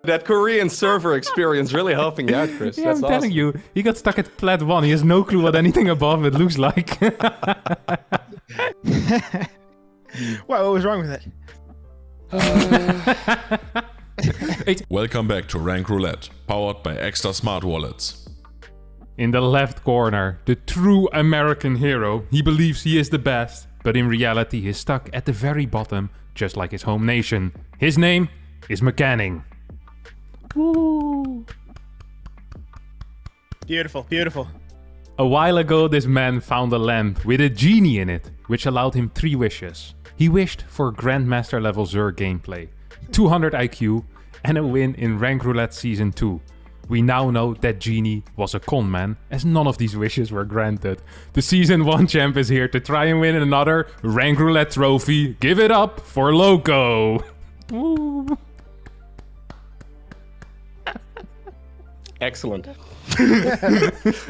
That Korean server experience really helping you out, Chris. Yeah, That's I'm awesome. telling you, he got stuck at PLAT 1. He has no clue what anything above it looks like. Wow, what was wrong with it? Welcome back to Rank Roulette, powered by Ekster Smart Wallets. In the left corner, the true American hero. He believes he is the best, but in reality he's stuck at the very bottom, just like his home nation. His name is MCanning. Woo. Beautiful, beautiful. A while ago, this man found a lamp with a genie in it, which allowed him 3 wishes. He wished for Grandmaster level Zerg gameplay, 200 IQ, and a win in Rank Roulette Season 2. We now know that Genie was a con man, as none of these wishes were granted. The Season 1 champ is here to try and win another Rank Roulette trophy. Give it up for Lowko! Woo. Excellent.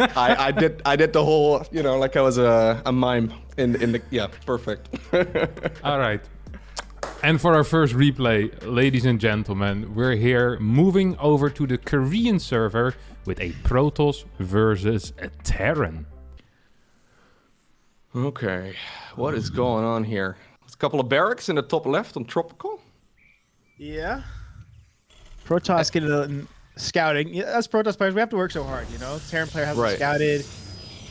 I did the whole, like I was a mime in the perfect. All right. And for our first replay, ladies and gentlemen, we're here moving over to the Korean server with a Protoss versus a Terran. Okay, what is going on here? There's a couple of barracks in the top left on Tropical. Yeah. Protoss getting a scouting. Yeah, as Protoss players, we have to work so hard, Terran player hasn't scouted.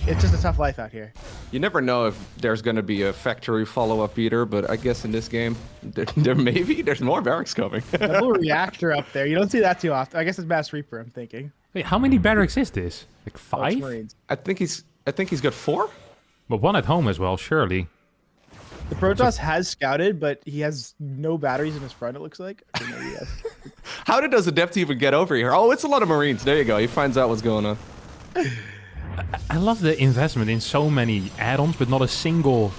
It's just a tough life out here. You never know if there's going to be a factory follow-up either, but I guess in this game, there's more barracks coming. A little reactor up there. You don't see that too often. I guess it's Mass Reaper, I'm thinking. Wait, how many barracks is this? Like 5? Marines. I think he's got 4. But one at home as well, surely. The Protoss has scouted, but he has no batteries in his front, it looks like. Or maybe he has. How does the Adept even get over here? Oh, it's a lot of Marines. There you go. He finds out what's going on. I love the investment in so many add-ons, but not a single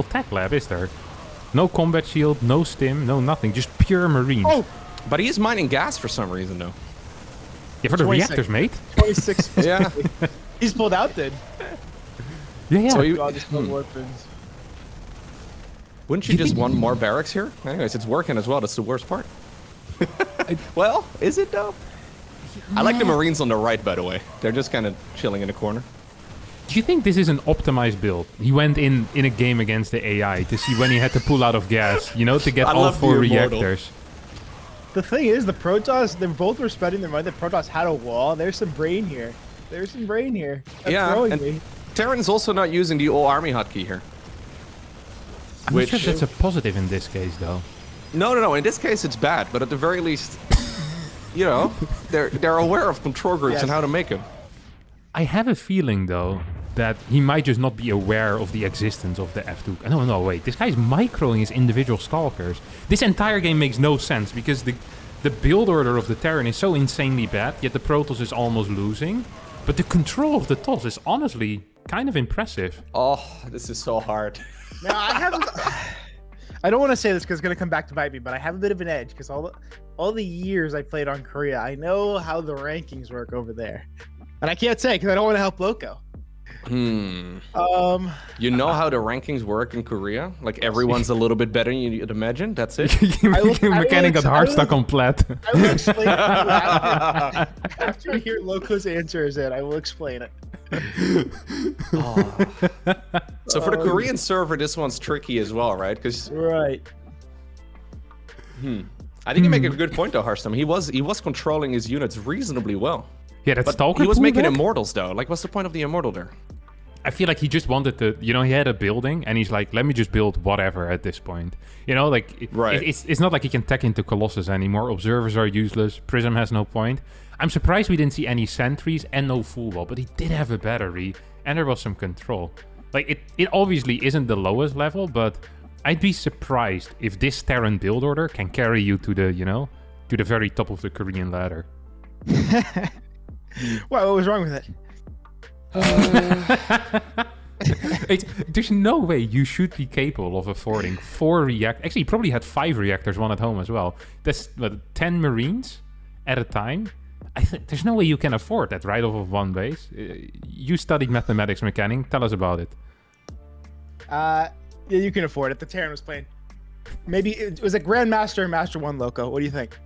tech lab, is there? No combat shield, no stim, no nothing, just pure Marines. Oh! But he is mining gas for some reason, though. Yeah, for the 26. reactors, mate. 26. Yeah. He's pulled out then. Yeah. So God, these weapons. Wouldn't you just want more barracks here? Anyways, it's working as well. That's the worst part. Well, is it though? I like the Marines on the right, by the way. They're just kind of chilling in the corner. Do you think this is an optimized build? He went in a game against the AI to see when he had to pull out of gas, to get all 4 reactors. The thing is, the Protoss, they both were spending their money. The Protoss had a wall. There's some brain here. That's throwing and me. Terran's also not using the all army hotkey here. I'm not sure if that's a positive in this case, though. No. In this case, it's bad. But at the very least, they're aware of control groups and how to make them. I have a feeling, though, that he might just not be aware of the existence of the F2. No, wait. This guy's microing his individual stalkers. This entire game makes no sense because the build order of the Terran is so insanely bad, yet the Protoss is almost losing. But the control of the TOS is honestly kind of impressive. Oh, this is so hard. Now, I don't want to say this because it's going to come back to bite me, but I have a bit of an edge because all the years I played on Korea, I know how the rankings work over there. And I can't say because I don't want to help Lowko. You know how the rankings work in Korea? Like everyone's a little bit better than you'd imagine? That's it? MCanning got Hardstuck on PLAT. I will explain it after I hear Lowko's answers in. I will explain it. So for the Korean server, this one's tricky as well, right? Right. I think you make a good point though, Harstem. He was controlling his units reasonably well. Yeah, that's Stalker. He was making deck? immortals though. Like, what's the point of the immortal there? I feel like he just wanted to, he had a building and he's like, let me just build whatever at this point. It's not like he can tech into Colossus anymore. Observers are useless. Prism has no point. I'm surprised we didn't see any sentries and no full wall, but he did have a battery and there was some control. Like, it obviously isn't the lowest level, but I'd be surprised if this Terran build order can carry you to the, to the very top of the Korean ladder. What was wrong with it? There's no way you should be capable of affording 4 reactors. Actually, he probably had 5 reactors, one at home as well. That's 10 Marines at a time. I think there's no way you can afford that right off of one base. You studied mathematics, MCanning. Tell us about it. Yeah, you can afford it. The Terran was playing. Maybe it was a Grandmaster and Master 1 Lowko. What do you think?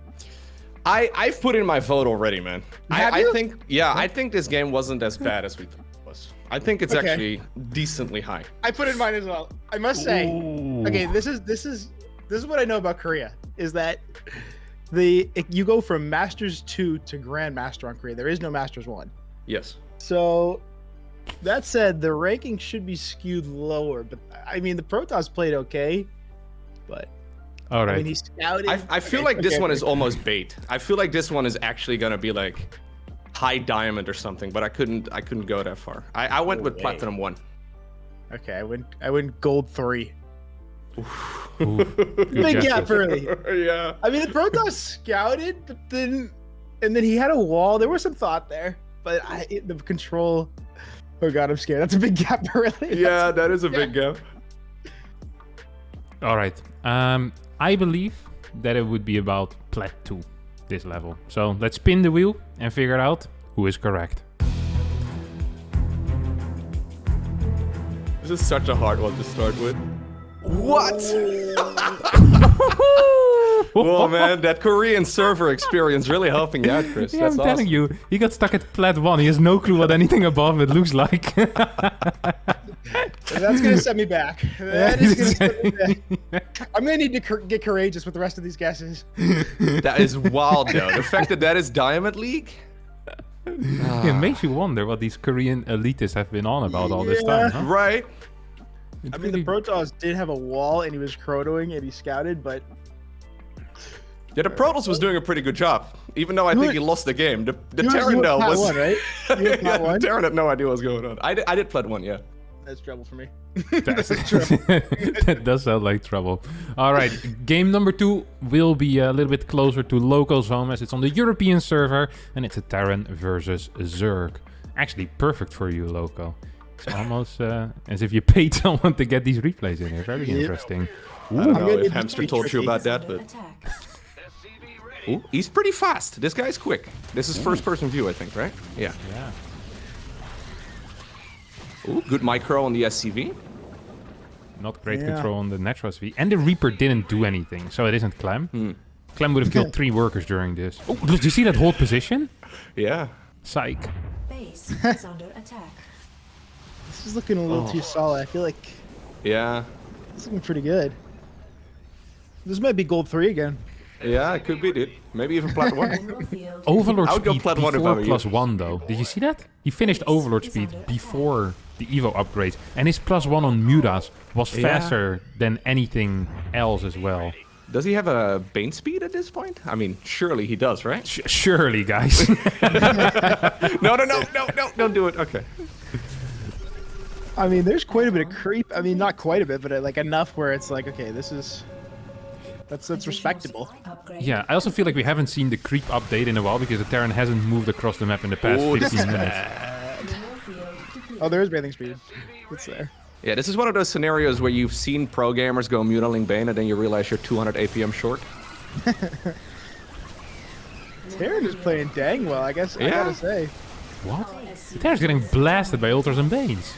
I've put in my vote already, man. Have I you? think, I think this game wasn't as bad as we thought it was. I think it's actually decently high. I put in mine as well. I must say, okay, this is what I know about Korea is that you go from Masters 2 to Grandmaster on Korea. There is no Masters 1. Yes. So that said, the ranking should be skewed lower. But I mean, the Protoss played okay, but All right. I mean, he scouted. I feel like this one is almost bait. I feel like this one is actually gonna be like high diamond or something, but I couldn't go that far. I went with platinum 1. Okay, I went gold 3. Ooh, Big gap early. Yeah. I mean, the Protoss scouted, but then he had a wall. There was some thought there, but the control. Oh god, I'm scared. That's a big gap early. Yeah, that is a big gap. All right. I believe that it would be about Plat 2, this level. So let's spin the wheel and figure out who is correct. This is such a hard one to start with. What? Oh man, that Korean server experience really helping you out, Chris. Yeah, That's I'm awesome. telling you, he got stuck at Plat 1. He has no clue what anything above it looks like. That's gonna set me back. That is gonna set me back. I'm gonna need to get courageous with the rest of these guesses. That is wild, though. The fact that that is Diamond League. It makes you wonder what these Korean elitists have been on about all this time, huh? Right. It's I mean, the Protoss did have a wall, and he was crotoing, and he scouted, but Yeah, the Protoss was doing a pretty good job, even though I think he lost the game. The Terran though was one, right? You had Plat the 1? Terran had no idea what was going on. I did Plat 1, yeah. That's trouble for me. That does sound like trouble. All right, game number 2 will be a little bit closer to Lowko's home as it's on the European server and it's a Terran versus Zerg. Actually, perfect for you, Lowko. It's almost as if you paid someone to get these replays in here. Very interesting. I don't know gonna if need Hamster to told you tricky. about that, but ooh, he's pretty fast. This guy's quick. This is first-person view, I think, right? Yeah. Yeah. Ooh, good micro on the SCV. Not great Yeah. control on the natural SV. And the Reaper didn't do anything, so it isn't Clem. Clem would have killed 3 workers during this. Oh, did you see that hold position? Yeah. Psych. Base is under attack. This is looking a little too solid. I feel like Yeah. this is looking pretty good. This might be gold 3 again. Yeah, it could be, dude. Maybe even Plat 1. Mineral field. Overlord I would go speed Plat 1 if I before were you. +1 though. Did you see that? He finished Overlord speed before the Evo upgrade. And his +1 on Mudas was Yeah. faster than anything else as well. Does he have a Bane speed at this point? I mean, surely he does, right? Surely, guys. No, don't do it. Okay. I mean, there's quite a bit of creep. I mean, not quite a bit, but like enough where it's like, okay, that's respectable. Upgrade. Yeah, I also feel like we haven't seen the creep update in a while because the Terran hasn't moved across the map in the past Ooh, this 15 is minutes. Mineral field depleted. Oh, there is bathing speed. It's there. Yeah, this is one of those scenarios where you've seen pro gamers go mutiling Bane and then you realize you're 200 APM short. Terran is playing dang well, I guess. I Yeah. gotta say. What? The Terran's getting blasted by Ultras and Banes.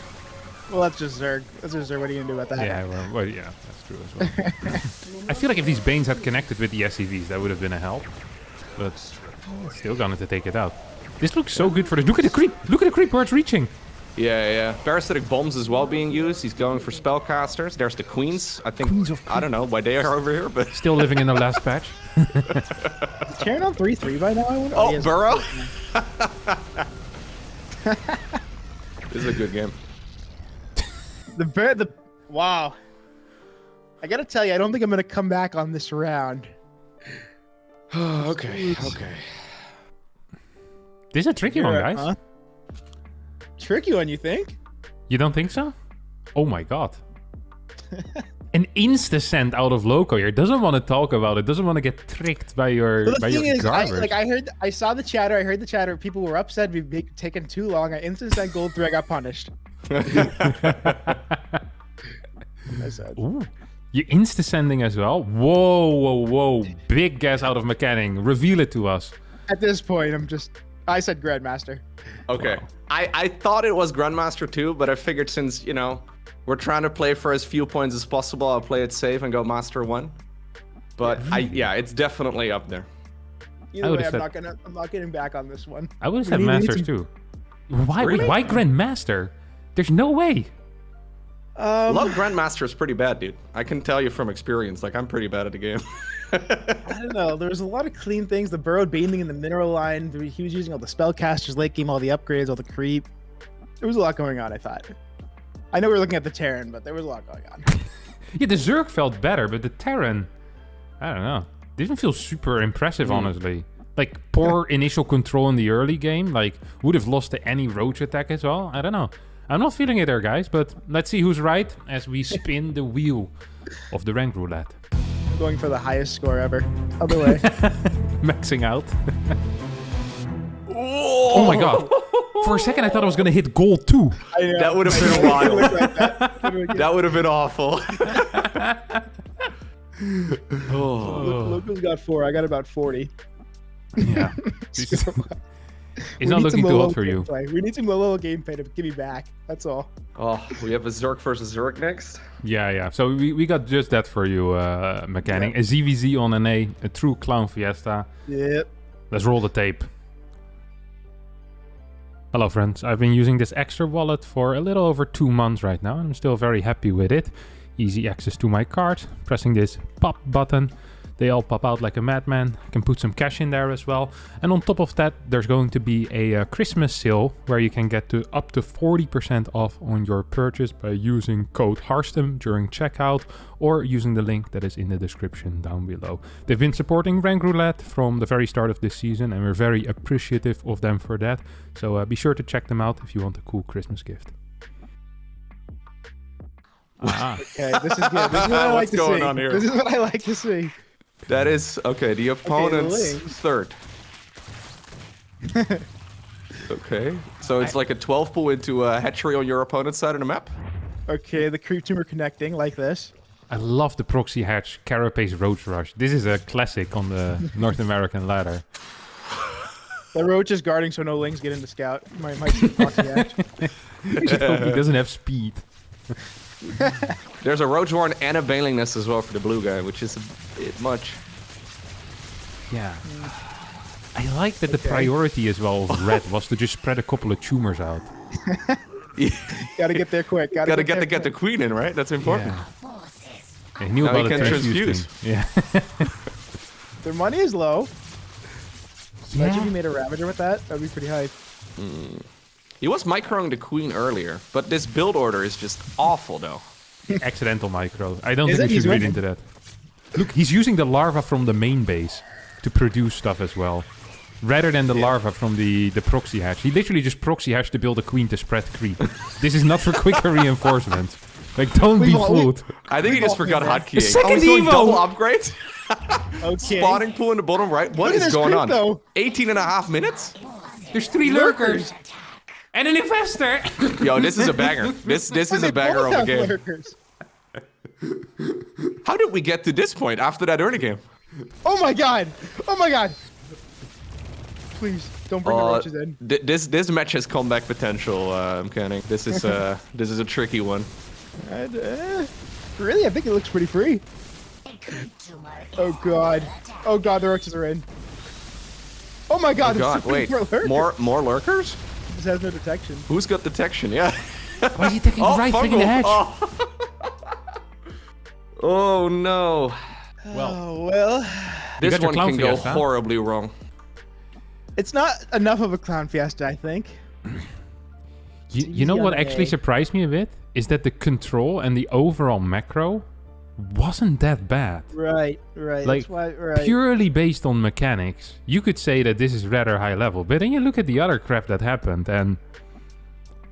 Well, that's just Zerg. That's just Zerg. What are you gonna do about that? Yeah, well, yeah, that's true as well. I feel like if these Banes had connected with the SCVs, that would have been a help. But still gonna to take it out. This looks so good for this. Look at the creep! Look at the creep where it's reaching! Yeah. Parasitic bombs as well being used. He's going for spellcasters. There's the queens. I think. Queens of I don't know why they are over here, but. Still living in the last patch. Is Terran on 3-3 by now? I wonder. Oh, he is. Burrow. This is a good game. Wow. I gotta tell you, I don't think I'm gonna come back on this round. Okay. This is a tricky one, guys. Huh? Tricky one, you think? You don't think so? Oh my god. An insta-send out of Lowko here. Doesn't want to talk about it. Doesn't want to get tricked by your, Well, the by thing your is, garbage. I saw the chatter. I heard the chatter. People were upset. We've taken too long. I instant sent gold 3. I got punished. I said. Ooh. You're insta-sending as well? Whoa. Big guess out of MCanning. Reveal it to us. At this point, I said Grandmaster. Okay. Wow. I thought it was Grandmaster too, but I figured since, we're trying to play for as few points as possible, I'll play it safe and go Master 1. But it's definitely up there. Either would've way, said- I'm not getting back on this one. I would have We said need Masters some- too. Why? Really? Why Grandmaster? There's no way. Love Grandmaster is pretty bad, dude. I can tell you from experience. Like, I'm pretty bad at the game. I don't know. There was a lot of clean things. The burrowed beaming in the mineral line. He was using all the spellcasters late game, all the upgrades, all the creep. There was a lot going on, I thought. I know we were looking at the Terran, but there was a lot going on. Yeah, the Zerg felt better, but the Terran, I don't know. Didn't feel super impressive, honestly. Like, poor initial control in the early game. Like, would have lost to any roach attack as well. I don't know. I'm not feeling it there, guys, but let's see who's right as we spin the wheel of the rank roulette. Going for the highest score ever. Other way. Maxing out. Oh my god. For a second, I thought I was going to hit gold too. I know. That would have been wild. That That would have been awful. Lowko's got 4. I got about 40. Yeah. It's We not need looking some too low hot for you. gameplay. We need some low gameplay to give me back. That's all. Oh, we have a Zerg versus Zerg next. Yeah. So we got just that for you, MCanning. A ZVZ on an A true clown fiesta. Yep. Let's roll the tape. Hello friends, I've been using this Ekster wallet for a little over 2 months right now, and I'm still very happy with it. Easy access to my card, pressing this pop button. They all pop out like a madman. I can put some cash in there as well. And on top of that, there's going to be a Christmas sale where you can get to up to 40% off on your purchase by using code Harstem during checkout or using the link that is in the description down below. They've been supporting Rank Roulette from the very start of this season, and we're very appreciative of them for that. So be sure to check them out if you want a cool Christmas gift. Okay, this is good. This is what I like What's to going see. on here? This is what I like to see. That is okay. The opponent's Lynx. third. Okay, so it's like a 12 pull into a hatchery on your opponent's side of the map. Okay, the creep tumor connecting like this. I love the proxy hatch Carapace Roach Rush. This is a classic on the North American ladder. The roach is guarding so no lings get into scout. Might see proxy hatch. Just hope he doesn't have speed. There's a Roach Warren and a Bailing Nest as well for the blue guy, which is a bit much. Yeah. I like that the priority as well of red was to just spread a couple of tumors out. Gotta get there quick. Gotta there get the queen in, right? That's important. Yeah. He knew Now about he the can transfuse transfuse. thing. Yeah. Their money is low. Imagine if you made a Ravager with that. That'd be pretty hype. He was microing the queen earlier, but this build order is just awful, though. Accidental micro. I don't Is think it? we should He's read winning. into that. Look, he's using the larva from the main base to produce stuff as well. Rather than the larva from the proxy hatch. He literally just proxy hatched to build a queen to spread creep. This is not for quicker reinforcement. Like, don't be fooled. I think he just forgot hotkeying. A second he's doing Evo! double upgrade. Okay. Spawning pool in the bottom right. What Look at is this going creep, on? though. 18 and a half minutes? There's 3 lurkers. And an investor. Yo, this is a banger. This is a banger of a game. Lurkers. How did we get to this point after that early game? Oh my god! Oh my god! Please don't bring the roaches in. This match has comeback potential, MCanning. This is a tricky one. Really, I think it looks pretty free. Oh god! Oh god, the roaches are in. Oh my god! Oh god, there's wait, so many more lurkers? This has no detection. Who's got detection? Yeah. Why is he taking the right freaking hatch? Oh no. Oh well. This got your one clown can go fiesta. horribly wrong. It's not enough of a clown fiesta, I think. You know what actually surprised me a bit? Is that the control and the overall macro wasn't that bad. Right. Like, That's why, right. purely based on mechanics, you could say that this is rather high level. But then you look at the other crap that happened, and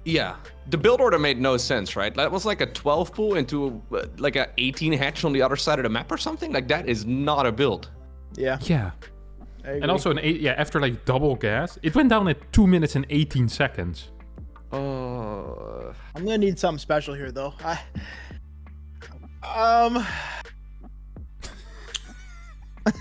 Yeah. The build order made no sense, right? That was like a 12 pool into like a 18 hatch on the other side of the map or something. Like that is not a build. Yeah. yeah. I agree. And also, after like double gas, it went down at 2 minutes and 18 seconds. Oh. I'm gonna need something special here, though.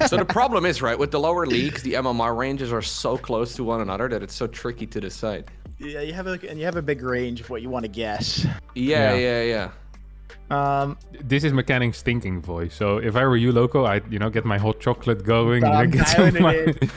So the problem is, right, with the lower leagues, the MMR ranges are so close to one another that it's so tricky to decide. Yeah, you have a big range of what you want to guess. Yeah. This is McCanning's thinking voice. So if I were you, Lowko, I'd get my hot chocolate going. I'm Get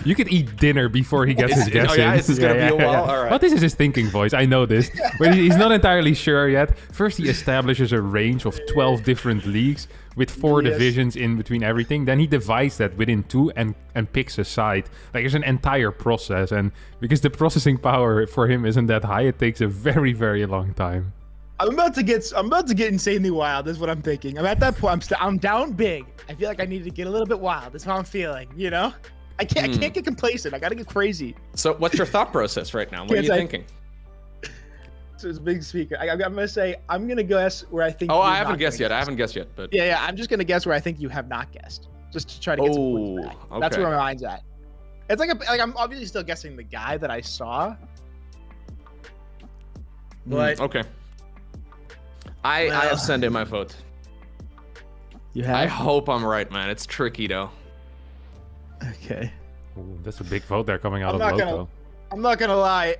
you could eat dinner before he gets his guess Oh yeah, in. is this gonna be a while? All right. Well, this is his thinking voice. I know this, but he's not entirely sure yet. First, he establishes a range of 12 different leagues with 4 divisions in between everything. Then he divides that within 2 and picks a side. Like, there's an entire process, and because the processing power for him isn't that high, it takes a very, very long time. I'm about to get insanely wild. Is what I'm thinking. I'm at that point. I'm down big. I feel like I need to get a little bit wild. That's how I'm feeling. I can't get complacent. I gotta get crazy. So what's your thought process right now? What are you thinking? So it's a big speaker. I'm gonna say I'm gonna guess where I think. Oh, I haven't guessed yet. I haven't guessed yet, but yeah. I'm just gonna guess where I think you have not guessed, just to try to get some points back. Okay. That's where my mind's at. It's like I'm obviously still guessing the guy that I saw, but okay. I have sent in my vote. You have? I hope I'm right, man. It's tricky though. Okay. Ooh, that's a big vote there coming out of Lowko. I'm not gonna lie.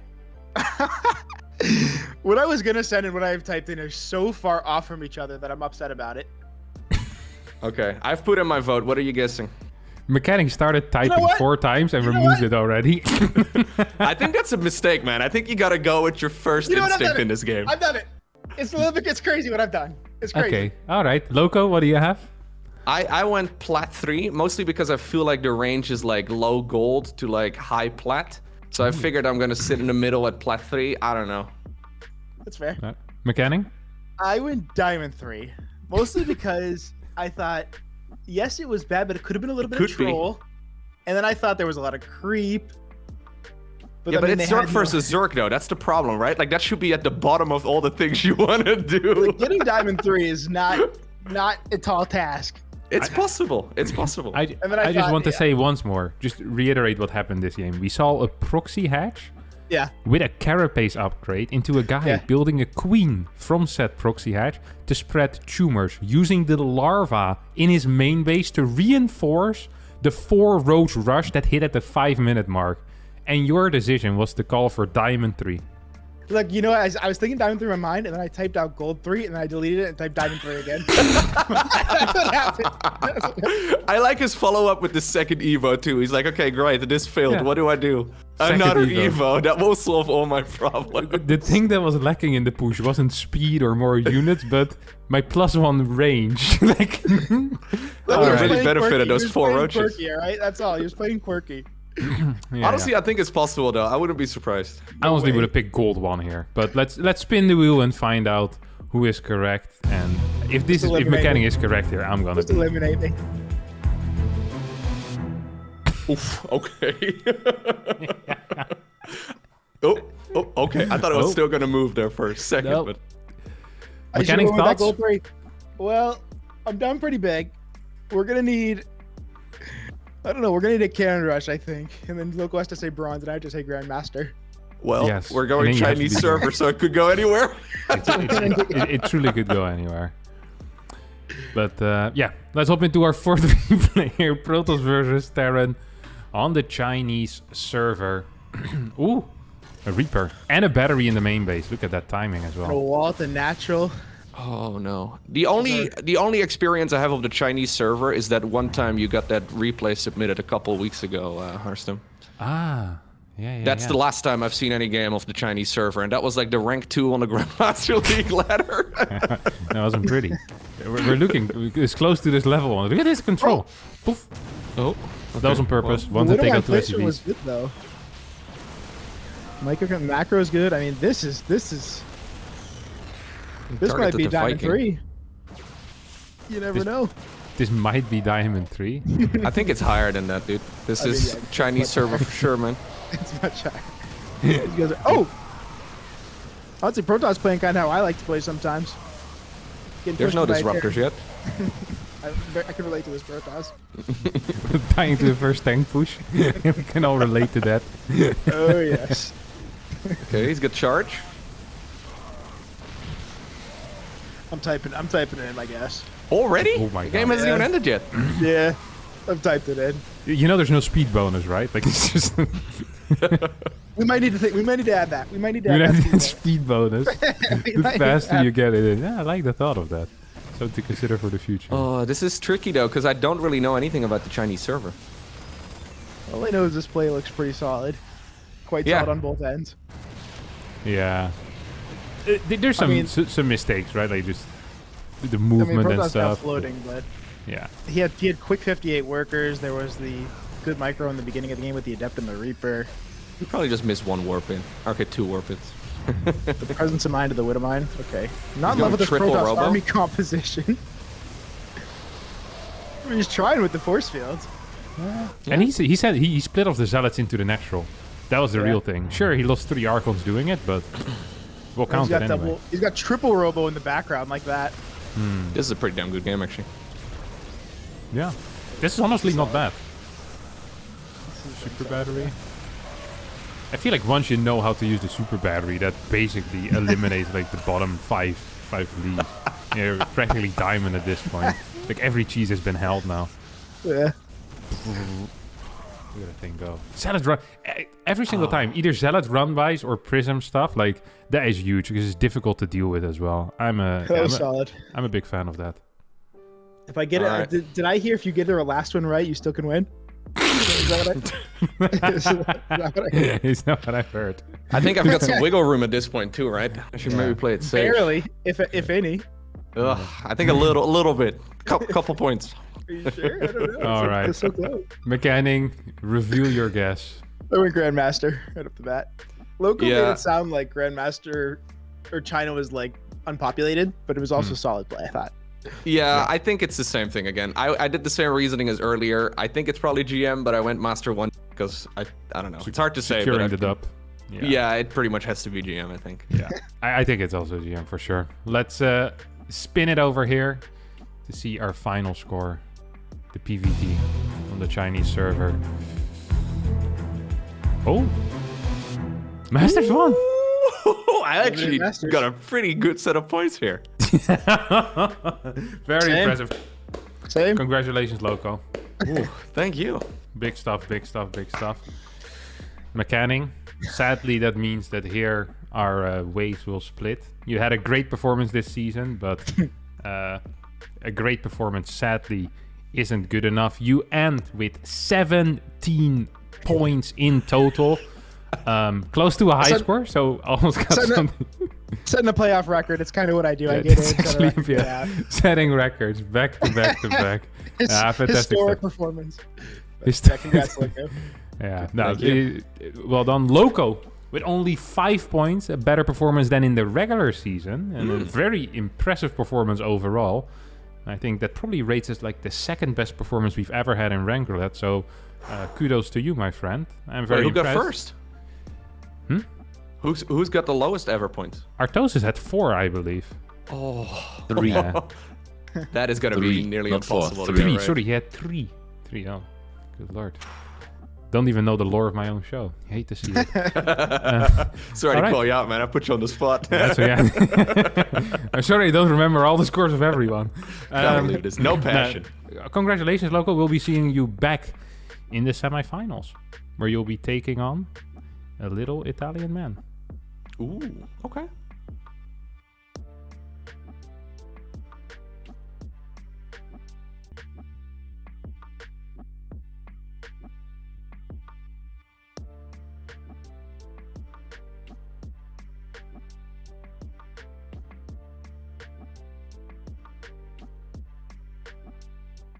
What I was gonna send and what I've typed in are so far off from each other that I'm upset about it. Okay, I've put in my vote. What are you guessing? McCanning started typing 4 times and removed it already. I think that's a mistake, man. I think you gotta go with your first instinct in this game. I've done it. It's a little bit. It's crazy what I've done. It's crazy. Okay, all right. Lowko, what do you have? I went plat 3, mostly because I feel like the range is like low gold to like high plat. So I figured I'm gonna sit in the middle at plat 3. I don't know. That's fair. McCanning? I went diamond 3, mostly because I thought, yes, it was bad, but it could have been a little bit of troll. And then I thought there was a lot of creep. But it's Zerk versus Zerk, though. That's the problem, right? Like, that should be at the bottom of all the things you want to do. Like, getting diamond 3 is not a tall task. It's possible. It's possible. I just want to say once more, just reiterate what happened this game. We saw a proxy hatch with a carapace upgrade into a guy building a queen from said proxy hatch to spread tumors, using the larva in his main base to reinforce the 4 roach rush that hit at the 5-minute mark. And your decision was to call for diamond 3. Look, I was thinking diamond 3 in my mind, and then I typed out gold 3, and then I deleted it and typed diamond 3 again. That's what happened. I like his follow-up with the second Evo, too. He's like, okay, great, this failed. What do I do? Second Another Evo. That will solve all my problems. The thing that was lacking in the push wasn't speed or more units, but my +1 range. Like, really benefited those 4 roaches. Quirky, all right? That's all. He was playing quirky. Honestly, I think it's possible, though. I wouldn't be surprised. I honestly would have picked gold 1 here, but let's spin the wheel and find out who is correct. And if McCanning is correct here, I'm gonna eliminate me. Oof. Okay. Okay. I thought it was still gonna move there for a second, but McCanning thoughts? Well, I'm down pretty big. We're gonna need. I don't know. We're gonna need a Cannon Rush, I think, and then Lowko has to say bronze, and I have to say Grandmaster. Well, we're going Chinese server, so it could go anywhere. It truly could go anywhere. But let's hop into our 4th replay here: Protoss versus Terran on the Chinese server. Ooh, a Reaper and a battery in the main base. Look at that timing as well. A Walt, a natural. Oh no. The only experience I have of the Chinese server is that one time you got that replay submitted a couple weeks ago, Harstem. That's the last time I've seen any game of the Chinese server, and that was like the rank 2 on the Grandmaster League ladder. That wasn't pretty. We're looking as close to this level. Look at this control. Poof. Oh, okay. That was on purpose. Well, Want to take out 2 SCVs. Was good though. Macro is good. I mean, this might be diamond 3. You never know. This might be diamond 3. I think it's higher than that, dude. This is Chinese server for sure, man. It's much higher. You guys are, I'd say Protoss playing kind of how I like to play sometimes. There's no disruptors yet. I can relate to this Protoss. Dying to the first tank push. We can all relate to that. Oh yes. Okay, he's got charge. I'm typing it in, I guess. Already? Oh my God. The game hasn't even ended yet. Yeah, I've typed it in. You know, there's no speed bonus, right? Like, it's just. We might need to add that. We might need to add that speed bonus. The faster you get it in. Yeah, I like the thought of that. So to consider for the future. Oh, this is tricky though, because I don't really know anything about the Chinese server. All I know is this play looks pretty solid. Quite solid on both ends. Yeah. There's some mistakes, right? Like just the movement and stuff. Floating, but yeah. He had quick 58 workers. There was the good micro in the beginning of the game with the Adept and the Reaper. You probably just missed one warp in. Okay, 2 warp ins. The presence of mind of the Widowmine. Okay. Not in love with this triple Protoss robo? army composition. He's trying with the force fields. Yeah. And he said he split off the Zealots into the natural. That was the real thing. Sure, he lost 3 Archons doing it, but we'll count it anyway. He's got triple robo in the background like that. This is a pretty damn good game, actually. Yeah. This is honestly not bad. Super battery. I feel like once you know how to use the super battery, that basically eliminates like the bottom five leads. You're practically diamond at this point. Like every cheese has been held now. Yeah. Look at that thing go. Zealot run every single time. Either Zealot run-bys or Prism stuff. Like that is huge because it's difficult to deal with as well. Solid. I'm a big fan of that. If I get it, did I hear if you get the last one right, you still can win? Is that what I heard? It's not what I've heard. I think I've got some wiggle room at this point too, right? I should maybe play it safe. Barely, if any. Ugh, I think a little bit. Couple points. Are you sure? I don't know. All right. It's so close. MCanning, reveal your guess. I went Grandmaster right off the bat. Lowko made it sound like Grandmaster or China was like unpopulated, but it was also solid play, I thought. Yeah, I think it's the same thing again. I did the same reasoning as earlier. I think it's probably GM, but I went Master 1 because I don't know. It's hard to say. Securing the dub. Yeah, it pretty much has to be GM, I think. Yeah, I think it's also GM for sure. Let's spin it over here to see our final score. The PVT on the Chinese server. Oh! Masters won! I actually got a pretty good set of points here. Very impressive. Same. Congratulations, Lowko. Ooh, thank you. Big stuff, big stuff, big stuff. MCanning. Sadly, that means that here our ways will split. You had a great performance this season, but a great performance, sadly, isn't good enough. You end with 17 points in total. Close to a high score, so almost got something. Setting a playoff record, it's kind of what I do. I get it. Setting records back to back to back. Fantastic Historic stuff. Performance. Congrats, Lowko. Yeah, no, well done. Lowko with only 5 points, a better performance than in the regular season, and a very impressive performance overall. I think that probably rates us like the second best performance we've ever had in Rank Roulette, so kudos to you, my friend. I'm very impressed. Who got first? Who's got the lowest ever points? Artosis had 4, I believe. Oh, 3. Yeah. That is going to be nearly not 4, impossible. 3, right? Sorry, he had 3. 3, oh, good lord. Don't even know the lore of my own show. I hate to see it. Sorry to call you out, man. I put you on the spot. That's I'm sorry I don't remember all the scores of everyone. Can't believe this. No passion. Congratulations, Lowko. We'll be seeing you back in the semifinals, where you'll be taking on a little Italian man. Ooh, okay.